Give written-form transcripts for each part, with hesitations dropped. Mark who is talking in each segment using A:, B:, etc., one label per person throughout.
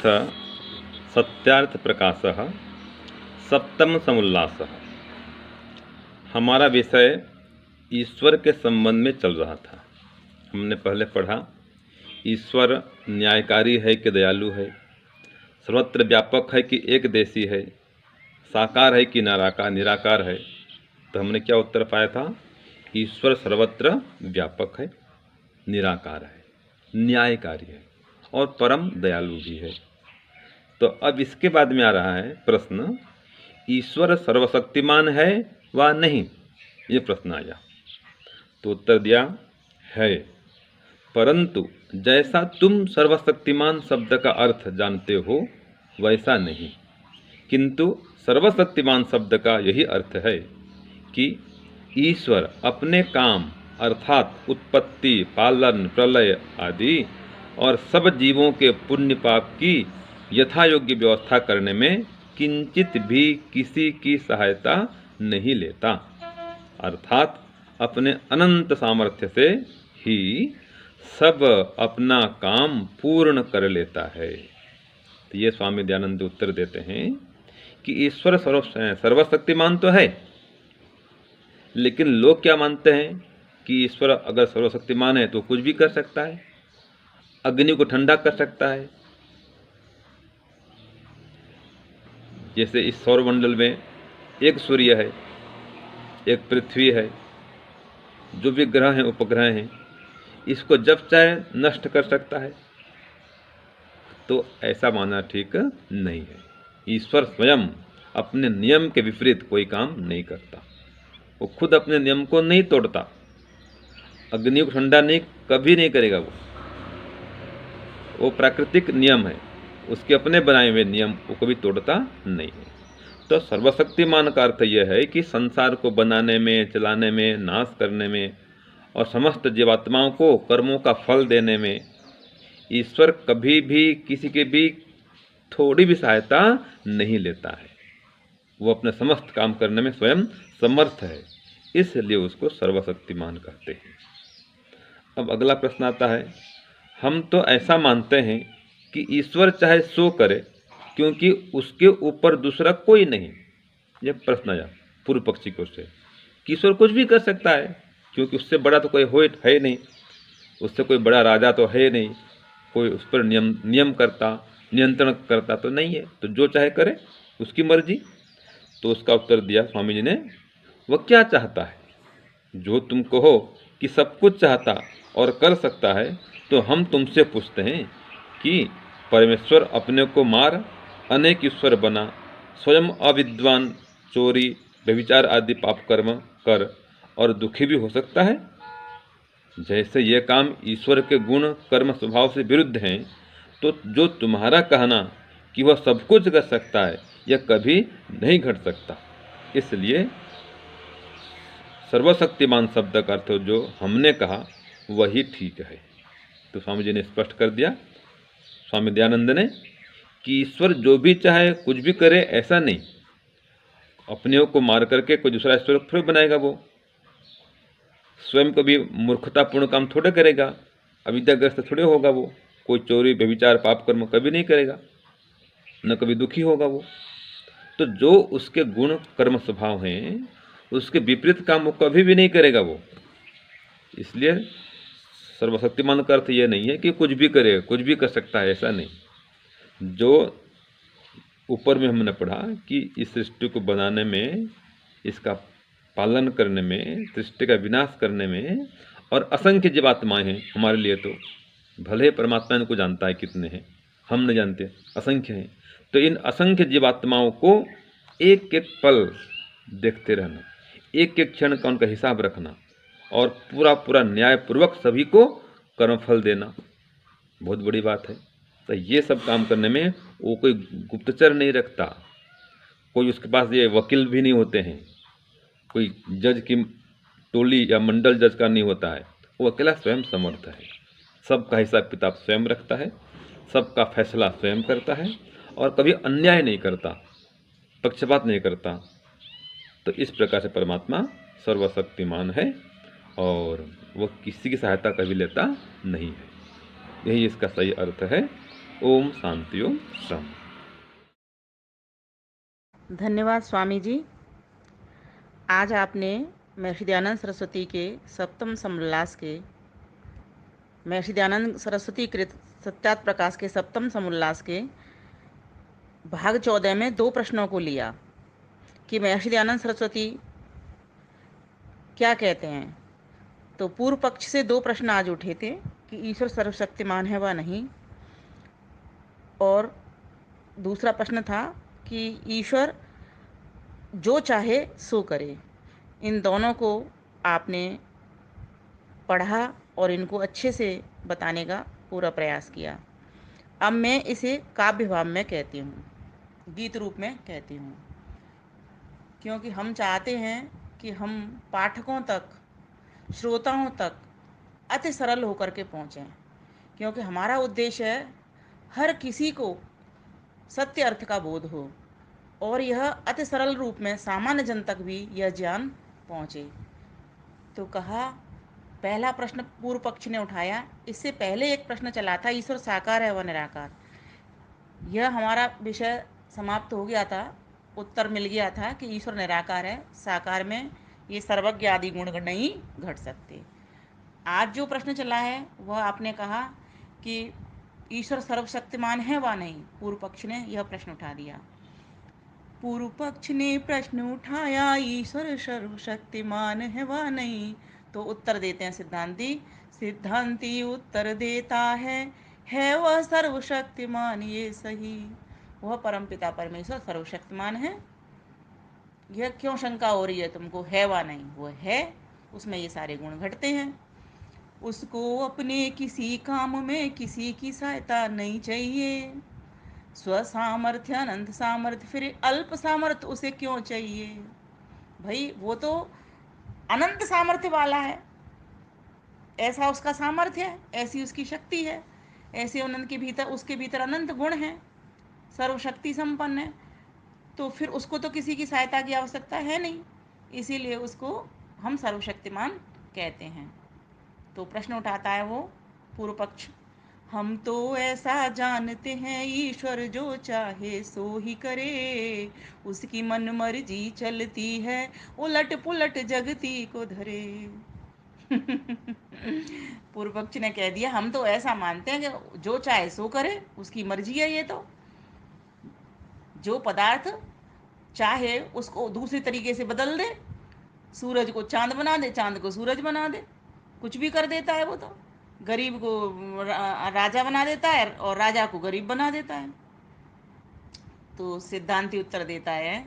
A: सत्यार्थ प्रकाशः सप्तम समुल्लासः। हमारा विषय ईश्वर के संबंध में चल रहा था। हमने पहले पढ़ा ईश्वर न्यायकारी है कि दयालु है, सर्वत्र व्यापक है कि एक देशी है, साकार है कि निराकार है। तो हमने क्या उत्तर पाया था? ईश्वर सर्वत्र व्यापक है, निराकार है, न्यायकारी है और परम दयालु भी है। तो अब इसके बाद में आ रहा है प्रश्न, ईश्वर सर्वशक्तिमान है व नहीं? ये प्रश्न आया। तो उत्तर दिया है, परंतु जैसा तुम सर्वशक्तिमान शब्द का अर्थ जानते हो वैसा नहीं। किंतु सर्वशक्तिमान शब्द का यही अर्थ है कि ईश्वर अपने काम अर्थात उत्पत्ति, पालन, प्रलय आदि और सब जीवों के पुण्य पाप की यथा योग्य व्यवस्था करने में किंचित भी किसी की सहायता नहीं लेता, अर्थात अपने अनंत सामर्थ्य से ही सब अपना काम पूर्ण कर लेता है। तो ये स्वामी दयानंद उत्तर देते हैं कि ईश्वर सर्वशक्तिमान तो है, लेकिन लोग क्या मानते हैं कि ईश्वर अगर सर्वशक्तिमान है तो कुछ भी कर सकता है, अग्नि को ठंडा कर सकता है। जैसे इस सौरमंडल में एक सूर्य है, एक पृथ्वी है, जो भी ग्रह हैं उपग्रह हैं, इसको जब चाहे नष्ट कर सकता है। तो ऐसा मानना ठीक नहीं है। ईश्वर स्वयं अपने नियम के विपरीत कोई काम नहीं करता, वो खुद अपने नियम को नहीं तोड़ता, अग्नि को ठंडा नहीं कभी नहीं करेगा। वो प्राकृतिक नियम है, उसके अपने बनाए हुए नियम वो कभी तोड़ता नहीं है। तो सर्वशक्तिमान का अर्थ यह है कि संसार को बनाने में, चलाने में, नाश करने में और समस्त जीवात्माओं को कर्मों का फल देने में ईश्वर कभी भी किसी के भी थोड़ी भी सहायता नहीं लेता है। वो अपने समस्त काम करने में स्वयं समर्थ है, इसलिए उसको सर्वशक्तिमान कहते हैं। अब अगला प्रश्न आता है, हम तो ऐसा मानते हैं कि ईश्वर चाहे सो करे क्योंकि उसके ऊपर दूसरा कोई नहीं। यह प्रश्न आया पूर्व पक्षी को से कि ईश्वर कुछ भी कर सकता है क्योंकि उससे बड़ा तो कोई है नहीं, उससे कोई बड़ा राजा तो है नहीं, कोई उस पर नियम करता, नियंत्रण करता तो नहीं है, तो जो चाहे करे, उसकी मर्जी। तो उसका उत्तर दिया स्वामी जी ने, वह क्या चाहता है? जो तुम कहो कि सब कुछ चाहता और कर सकता है, तो हम तुमसे पूछते हैं कि परमेश्वर अपने को मार अनेक ईश्वर बना, स्वयं अविद्वान, चोरी, व्यभिचार आदि पाप कर्म कर और दुखी भी हो सकता है? जैसे ये काम ईश्वर के गुण कर्म स्वभाव से विरुद्ध हैं, तो जो तुम्हारा कहना कि वह सब कुछ कर सकता है, यह कभी नहीं घट सकता। इसलिए सर्वशक्तिमान शब्द का अर्थ जो हमने कहा वही ठीक है। तो स्वामी जी ने स्पष्ट कर दिया, स्वामी दयानंद ने, कि ईश्वर जो भी चाहे कुछ भी करे ऐसा नहीं। अपने को मार करके कोई दूसरा ईश्वर थोड़ी बनाएगा, वो स्वयं कभी मूर्खतापूर्ण काम थोड़े करेगा, अविद्याग्रस्त थोड़े होगा, वो कोई चोरी व्यभिचार पाप कर्म कभी नहीं करेगा, न कभी दुखी होगा वो। तो जो उसके गुण कर्म स्वभाव हैं उसके विपरीत काम वो कभी भी नहीं करेगा वो। इसलिए सर्वशक्तिमान का अर्थ ये नहीं है कि कुछ भी करे, कुछ भी कर सकता है, ऐसा नहीं। जो ऊपर में हमने पढ़ा कि इस सृष्टि को बनाने में, इसका पालन करने में, सृष्टि का विनाश करने में, और असंख्य जीवात्माएं हैं हमारे लिए। तो भले परमात्मा इनको जानता है कितने हैं, हम नहीं जानते, असंख्य हैं। तो इन असंख्य जीवात्माओं को एक एक पल देखते रहना, एक एक क्षण का उनका हिसाब रखना और पूरा पूरा न्यायपूर्वक सभी को कर्मफल देना बहुत बड़ी बात है। तो ये सब काम करने में वो कोई गुप्तचर नहीं रखता, कोई उसके पास ये वकील भी नहीं होते हैं, कोई जज की टोली या मंडल जज का नहीं होता है। वो अकेला स्वयं समर्थ है, सबका हिसाब किताब स्वयं रखता है, सबका फैसला स्वयं करता है और कभी अन्याय नहीं करता, पक्षपात नहीं करता। तो इस प्रकार से परमात्मा सर्वशक्तिमान है और वह किसी की सहायता कभी लेता नहीं है। यही इसका सही अर्थ है। ओम शांति ओम शम।
B: धन्यवाद स्वामी जी। आज आपने महर्षि दयानंद सरस्वती के सप्तम समोल्लास के महर्षि दयानंद सरस्वती कृत सत्यात प्रकाश के सप्तम समोल्लास के भाग 14 में 2 प्रश्नों को लिया कि महर्षि दयानंद सरस्वती क्या कहते हैं। तो पूर्व पक्ष से 2 प्रश्न आज उठे थे कि ईश्वर सर्वशक्तिमान है व नहीं, और दूसरा प्रश्न था कि ईश्वर जो चाहे सो करे। इन दोनों को आपने पढ़ा और इनको अच्छे से बताने का पूरा प्रयास किया। अब मैं इसे काव्य भाव में कहती हूँ, गीत रूप में कहती हूँ, क्योंकि हम चाहते हैं कि हम पाठकों तक, श्रोताओं तक अति सरल होकर के पहुँचें, क्योंकि हमारा उद्देश्य है हर किसी को सत्य अर्थ का बोध हो और यह अति सरल रूप में सामान्य जन तक भी यह ज्ञान पहुँचे। तो कहा, पहला प्रश्न पूर्व पक्ष ने उठाया। इससे पहले एक प्रश्न चला था, ईश्वर साकार है व निराकार। यह हमारा विषय समाप्त हो गया था, उत्तर मिल गया था कि ईश्वर निराकार है, साकार में ये सर्वज्ञ आदि गुण नहीं घट सकते। आज जो प्रश्न चला है वह आपने कहा कि ईश्वर सर्वशक्तिमान है व नहीं। पूर्व पक्ष ने यह प्रश्न उठा दिया। पूर्व पक्ष ने प्रश्न उठाया, ईश्वर सर्वशक्तिमान है व नहीं। तो उत्तर देते हैं सिद्धांती। सिद्धांती उत्तर देता है वह सर्वशक्तिमान ये सही। वह परमपिता परमेश्वर सर्वशक्तिमान है। यह क्यों शंका हो रही है तुमको, है व नहीं? वो है, उसमें ये सारे गुण घटते हैं। उसको अपने किसी काम में किसी की सहायता नहीं चाहिए। स्व सामर्थ्य, अनंत सामर्थ्य, फिर अल्प सामर्थ्य उसे क्यों चाहिए? भाई वो तो अनंत सामर्थ्य वाला है, ऐसा उसका सामर्थ्य है, ऐसी उसकी शक्ति है, ऐसे अनंत के भीतर, उसके भीतर अनंत गुण हैं, सर्वशक्ति संपन्न है। तो फिर उसको तो किसी की सहायता की आवश्यकता है नहीं, इसीलिए उसको हम सर्वशक्तिमान कहते हैं। तो प्रश्न उठाता है वो पूर्व पक्ष, हम तो ऐसा जानते हैं ईश्वर जो चाहे सो ही करे, उसकी मन मर्जी चलती है, उलट पुलट जगती को धरे। पूर्व पक्ष ने कह दिया, हम तो ऐसा मानते हैं कि जो चाहे सो करे, उसकी मर्जी है। ये तो जो पदार्थ चाहे उसको दूसरी तरीके से बदल दे, सूरज को चांद बना दे, चांद को सूरज बना दे, कुछ भी कर देता है वो तो। गरीब को राजा बना देता है और राजा को गरीब बना देता है। तो सिद्धांति उत्तर देता है,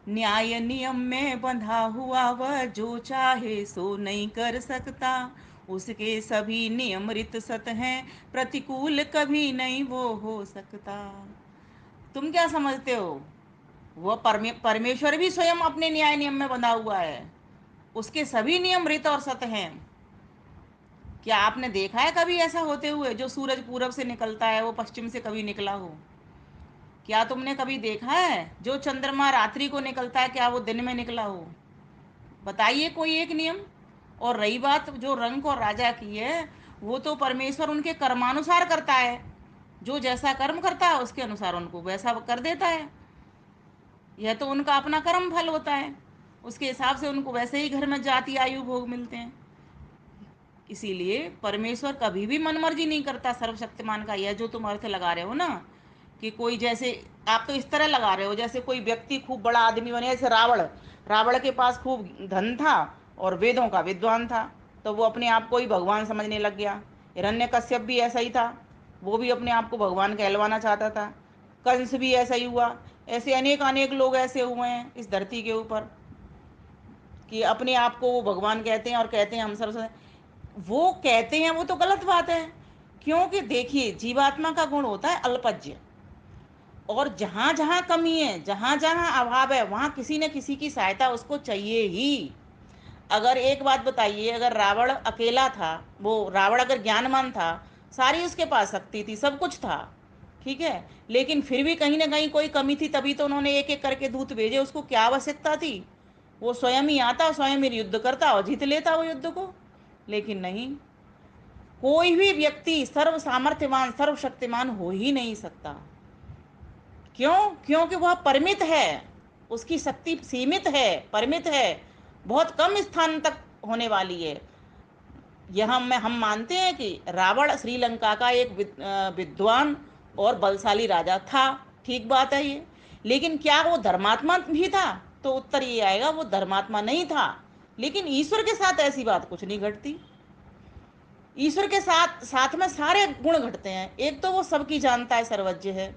B: न्याय नियम में बंधा हुआ वह जो चाहे सो नहीं कर सकता, उसके सभी नियम रित सत हैं, प्रतिकूल कभी नहीं वो हो सकता। तुम क्या समझते हो, वह परमेश्वर भी स्वयं अपने न्याय नियम में बंधा हुआ है, उसके सभी नियम रित और सत हैं। क्या आपने देखा है कभी ऐसा होते हुए, जो सूरज पूरब से निकलता है वो पश्चिम से कभी निकला हो? क्या तुमने कभी देखा है जो चंद्रमा रात्रि को निकलता है, क्या वो दिन में निकला हो? बताइए कोई एक नियम। और रही बात जो रंक और राजा की है, वो तो परमेश्वर उनके कर्मानुसार करता है, जो जैसा कर्म करता है उसके अनुसार उनको वैसा कर देता है। यह तो उनका अपना कर्म फल होता है, उसके हिसाब से उनको वैसे ही घर में जाति आयु भोग मिलते हैं। इसीलिए परमेश्वर कभी भी मनमर्जी नहीं करता सर्वशक्तिमान का। यह जो तुम अर्थ लगा रहे हो ना, कि कोई जैसे, आप तो इस तरह लगा रहे हो जैसे कोई व्यक्ति खूब बड़ा आदमी बने, जैसे रावण। रावण के पास खूब धन था और वेदों का विद्वान था, तो वो अपने आप को ही भगवान समझने लग गया। हिरण्यकश्यप भी ऐसा ही था, वो भी अपने आप को भगवान कहलवाना चाहता था। कंस भी ऐसा ही हुआ। ऐसे अनेक अनेक लोग ऐसे हुए हैं इस धरती के ऊपर, कि अपने आप को वो भगवान कहते हैं और कहते हैं हम सर्व। वो कहते हैं वो तो गलत बात है, क्योंकि देखिए जीवात्मा का गुण होता है अल्पज्य, और जहाँ जहाँ कमी है, जहाँ जहाँ अभाव है, वहाँ किसी न किसी की सहायता उसको चाहिए ही। अगर एक बात बताइए, अगर रावण अकेला था, वो रावण अगर ज्ञानवान था, सारी उसके पास शक्ति थी, सब कुछ था, ठीक है, लेकिन फिर भी कहीं ना कहीं कोई कमी थी, तभी तो उन्होंने एक एक करके दूत भेजे। उसको क्या आवश्यकता थी? वो स्वयं ही आता, स्वयं ही युद्ध करता और जीत लेता वो युद्ध को। लेकिन नहीं, कोई भी व्यक्ति सर्व सामर्थ्यवान सर्वशक्तिमान हो ही नहीं सकता। क्यों? क्योंकि वह परिमित है, उसकी शक्ति सीमित है, परिमित है, बहुत कम स्थान तक होने वाली है। यह हम मानते हैं कि रावण श्रीलंका का एक विद्वान और बलशाली राजा था, ठीक बात है ये, लेकिन क्या वो धर्मात्मा भी था? तो उत्तर ये आएगा, वो धर्मात्मा नहीं था। लेकिन ईश्वर के साथ ऐसी बात कुछ नहीं घटती। ईश्वर के साथ साथ में सारे गुण घटते हैं। एक तो वो सबकी जानता है, सर्वज्ञ है,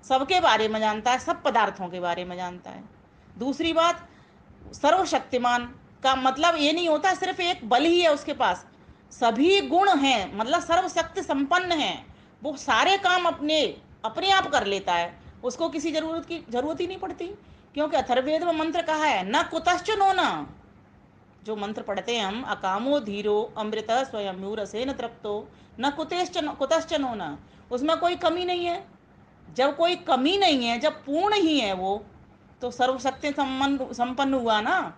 B: सबके बारे में जानता है, सब पदार्थों के बारे में जानता है। दूसरी बात, सर्वशक्तिमान का मतलब ये नहीं होता सिर्फ एक बल ही है उसके पास, सभी गुण हैं, मतलब सर्वशक्ति संपन्न है। वो सारे काम अपने अपने आप कर लेता है, उसको किसी जरूरत ही नहीं पड़ती। क्योंकि अथर्ववेद में मंत्र कहा है, न कुतश्चन होना। जो मंत्र पढ़ते हैं हम, अकामो धीरो अमृत स्वयं रसेन तृप्तो न कुतश्चन होना, उसमें कोई कमी नहीं है। जब कोई कमी नहीं है, जब पूर्ण ही है वो, तो सर्वशक्ति संपन्न हुआ ना,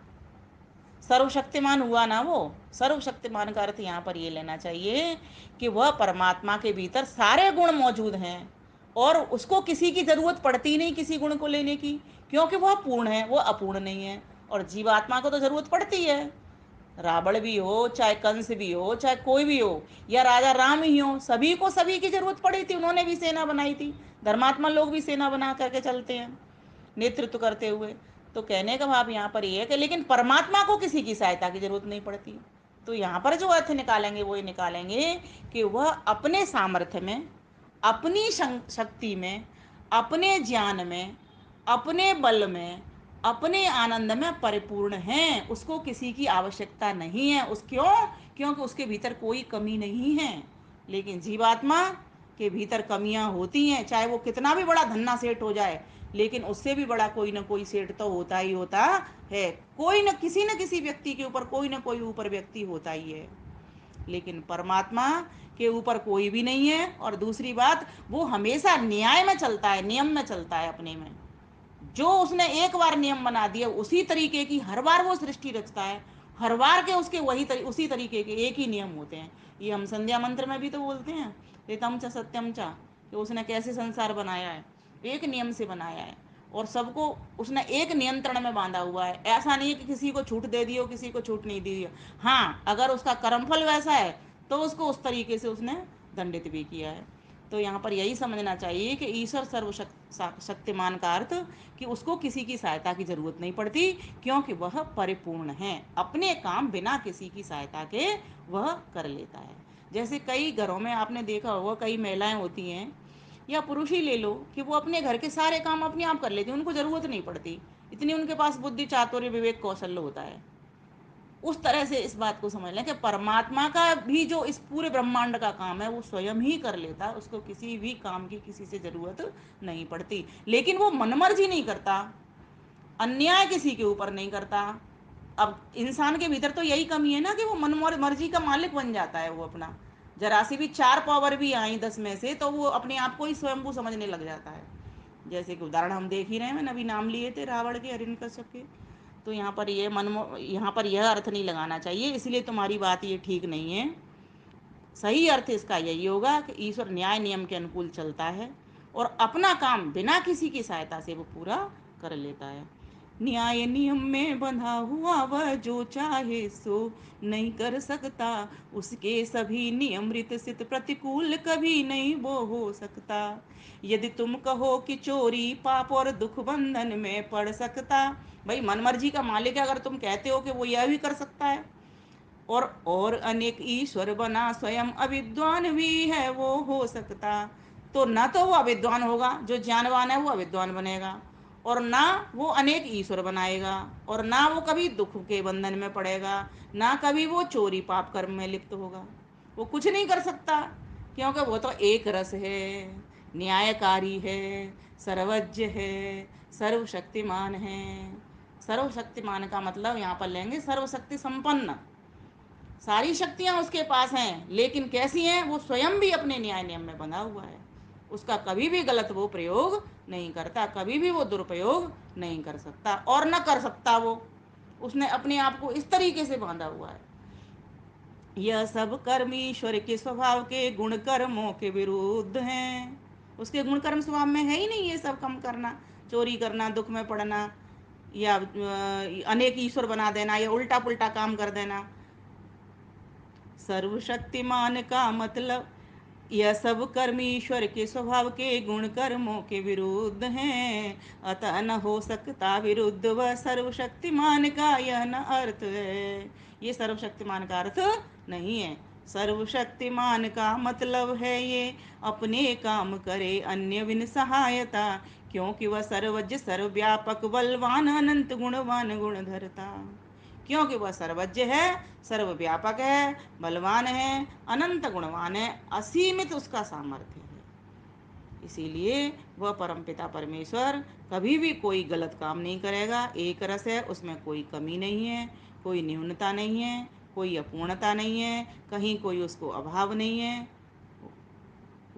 B: सर्वशक्तिमान हुआ ना वो। सर्वशक्तिमान का अर्थ यहाँ पर ये लेना चाहिए कि वह परमात्मा के भीतर सारे गुण मौजूद हैं और उसको किसी की जरूरत पड़ती नहीं किसी गुण को लेने की, क्योंकि वह पूर्ण है, वो अपूर्ण नहीं है। और जीवात्मा को तो जरूरत पड़ती है। रावण भी हो, चाहे कंस भी हो, चाहे कोई भी हो, या राजा राम ही हो, सभी को सभी की जरूरत पड़ी थी, उन्होंने भी सेना बनाई थी। धर्मात्मा लोग भी सेना बना करके चलते हैं, नेतृत्व करते हुए। तो कहने का भाव यहाँ पर ये है कि लेकिन परमात्मा को किसी की सहायता की जरूरत नहीं पड़ती। तो यहाँ पर जो अर्थ निकालेंगे वो ये निकालेंगे कि वह अपने सामर्थ्य में, अपनी शक्ति में, अपने ज्ञान में, अपने बल में, अपने आनंद में परिपूर्ण हैं, उसको किसी की आवश्यकता नहीं है। उस क्यों? क्योंकि उसके भीतर कोई कमी नहीं है। लेकिन जीवात्मा के भीतर कमियां होती हैं, चाहे वो कितना भी बड़ा धन्ना सेठ हो जाए, लेकिन उससे भी बड़ा कोई ना कोई सेठ तो होता ही होता है। कोई न किसी व्यक्ति के ऊपर कोई ना कोई ऊपर व्यक्ति होता ही है। लेकिन परमात्मा के ऊपर कोई भी नहीं है। और दूसरी बात, वो हमेशा न्याय में चलता है, नियम में चलता है अपने में। जो उसने एक बार नियम बना दिया, उसी तरीके की हर बार वो सृष्टि रचता है। हर बार के उसके उसी तरीके के एक ही नियम होते हैं। ये हम संध्या मंत्र में भी तो बोलते हैं, ऋतम च सत्यम च, कि उसने कैसे संसार बनाया है, एक नियम से बनाया है और सबको उसने एक नियंत्रण में बांधा हुआ है। ऐसा नहीं है कि किसी को छूट दे दी हो, किसी को छूट नहीं दी हो। हाँ, अगर उसका कर्मफल वैसा है तो उसको उस तरीके से उसने दंडित भी किया है। तो यहाँ पर यही समझना चाहिए कि ईश्वर सर्वशक्तिमान का अर्थ कि उसको किसी की सहायता की जरूरत नहीं पड़ती, क्योंकि वह परिपूर्ण है, अपने काम बिना किसी की सहायता के वह कर लेता है। जैसे कई घरों में आपने देखा होगा, कई महिलाएं होती हैं या पुरुष ही ले लो, कि वो अपने घर के सारे काम अपने आप कर लेते हैं, उनको जरूरत नहीं पड़ती, इतनी उनके पास बुद्धि चातुर्य विवेक कौशल्य होता है। उस तरह से इस बात को समझ लें कि परमात्मा का भी जो इस पूरे ब्रह्मांड का काम है वो स्वयं ही कर लेता है, उसको किसी भी काम की किसी से जरूरत नहीं पड़ती। लेकिन वो मनमर्जी नहीं करता, अन्याय किसी के ऊपर नहीं करता। अब इंसान के भीतर तो यही कमी है ना कि वो मन मर्जी का मालिक बन जाता है। वो अपना जरा सी भी 4 पावर भी आई 10 में से, तो वो अपने आप को ही स्वयं को समझने लग जाता है। जैसे कि उदाहरण हम देख ही रहे हैं, मैंने अभी नाम लिए थे रावण के, हिरण्यकश्यप के। तो यहाँ पर यह अर्थ नहीं लगाना चाहिए, इसलिए तुम्हारी बात ये ठीक नहीं है। सही अर्थ इसका यही होगा कि ईश्वर न्याय नियम के अनुकूल चलता है और अपना काम बिना किसी की सहायता से वो पूरा कर लेता है। न्याय नियम में बंधा हुआ वह जो चाहे सो नहीं कर सकता, उसके सभी नियम रीत सित प्रतिकूल कभी नहीं वो हो सकता। यदि तुम कहो कि चोरी पाप और दुख बंधन में पड़ सकता, भाई मनमर्जी का मालिक है, अगर तुम कहते हो कि वो यह भी कर सकता है और अनेक ईश्वर बना स्वयं अविद्वान भी है वो हो सकता, तो ना तो वो अविद्वान होगा, जो ज्ञानवान है वो अविद्वान बनेगा, और ना वो अनेक ईश्वर बनाएगा, और ना वो कभी दुख के बंधन में पड़ेगा, ना कभी वो चोरी पाप कर्म में लिप्त होगा। वो कुछ नहीं कर सकता, क्योंकि वो तो एक रस है, न्यायकारी है, सर्वज्ञ है, सर्वशक्तिमान है। सर्वशक्तिमान का मतलब यहाँ पर लेंगे सर्वशक्ति संपन्न, सारी शक्तियां उसके पास हैं, लेकिन कैसी हैं? वो स्वयं भी अपने न्याय नियम में बंधा हुआ है, उसका कभी भी गलत वो प्रयोग नहीं करता, कभी भी वो दुरुपयोग नहीं कर सकता और न कर सकता। वो उसने अपने आप को इस तरीके से बांधा हुआ है। यह सब कर्म ईश्वर के स्वभाव के गुण कर्मों के विरुद्ध हैं। उसके गुण कर्म स्वभाव में है ही नहीं ये सब काम करना, चोरी करना, दुख में पड़ना, या अनेक ईश्वर बना देना, या उल्टा पुल्टा काम कर देना। सर्वशक्तिमान का मतलब यह सब कर्म ईश्वर के स्वभाव के गुण कर्मों के विरुद्ध हैं, अतः न हो सकता विरुद्ध वह सर्वशक्तिमान का यह न अर्थ है। ये सर्वशक्तिमान का अर्थ नहीं है। सर्वशक्तिमान का मतलब है ये अपने काम करे अन्य बिन सहायता, क्योंकि वह सर्वज्ञ सर्वव्यापक बलवान अनंत गुणवान गुणधरता। क्योंकि वह सर्वज्ञ है, सर्वव्यापक है, बलवान है, अनंत गुणवान है, असीमित उसका सामर्थ्य है। इसीलिए वह परमपिता परमेश्वर कभी भी कोई गलत काम नहीं करेगा। एक रस है, उसमें कोई कमी नहीं है, कोई न्यूनता नहीं है, कोई अपूर्णता नहीं है, कहीं कोई उसको अभाव नहीं है।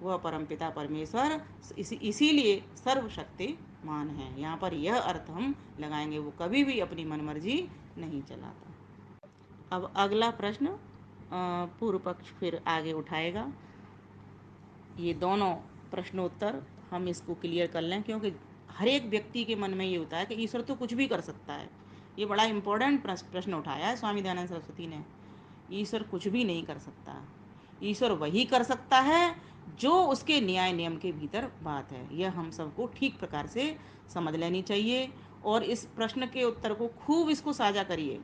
B: वह परमपिता परमेश्वर इसीलिए सर्वशक्तिमान है। यहाँ पर यह अर्थ हम लगाएंगे, वो कभी भी अपनी मनमर्जी नहीं चलाता। अब अगला प्रश्न पूर्व पक्ष फिर आगे उठाएगा। ये दोनों प्रश्नोत्तर हम इसको क्लियर कर लें, क्योंकि हर एक व्यक्ति के मन में ये होता है कि ईश्वर तो कुछ भी कर सकता है। ये बड़ा इम्पोर्टेंट प्रश्न उठाया है स्वामी दयानंद सरस्वती ने। ईश्वर कुछ भी नहीं कर सकता। ईश्वर वही कर सकता है जो उसके न्याय नियम के भीतर बात है। यह हम सबको ठीक प्रकार से समझ लेनी चाहिए, और इस प्रश्न के उत्तर को खूब इसको साझा करिए।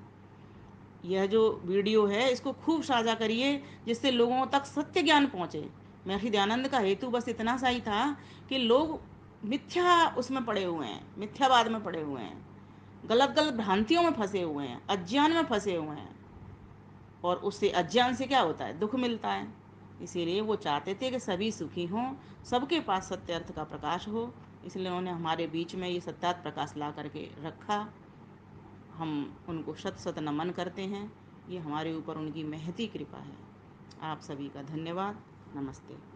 B: यह जो वीडियो है इसको खूब साझा करिए, जिससे लोगों तक सत्य ज्ञान पहुँचे। महर्षि दयानंद का हेतु बस इतना सा ही था कि लोग मिथ्या उसमें पड़े हुए हैं, मिथ्यावाद में पड़े हुए हैं, गलत गलत भ्रांतियों में फंसे हुए हैं, अज्ञान में फंसे हुए हैं, और उससे अज्ञान से क्या होता है, दुख मिलता है। इसीलिए वो चाहते थे कि सभी सुखी हों, सबके पास सत्य अर्थ का प्रकाश हो। इसलिए उन्होंने हमारे बीच में ये सत्यार्थ प्रकाश ला करके रखा। हम उनको शत शत नमन करते हैं। ये हमारे ऊपर उनकी महती कृपा है। आप सभी का धन्यवाद। नमस्ते।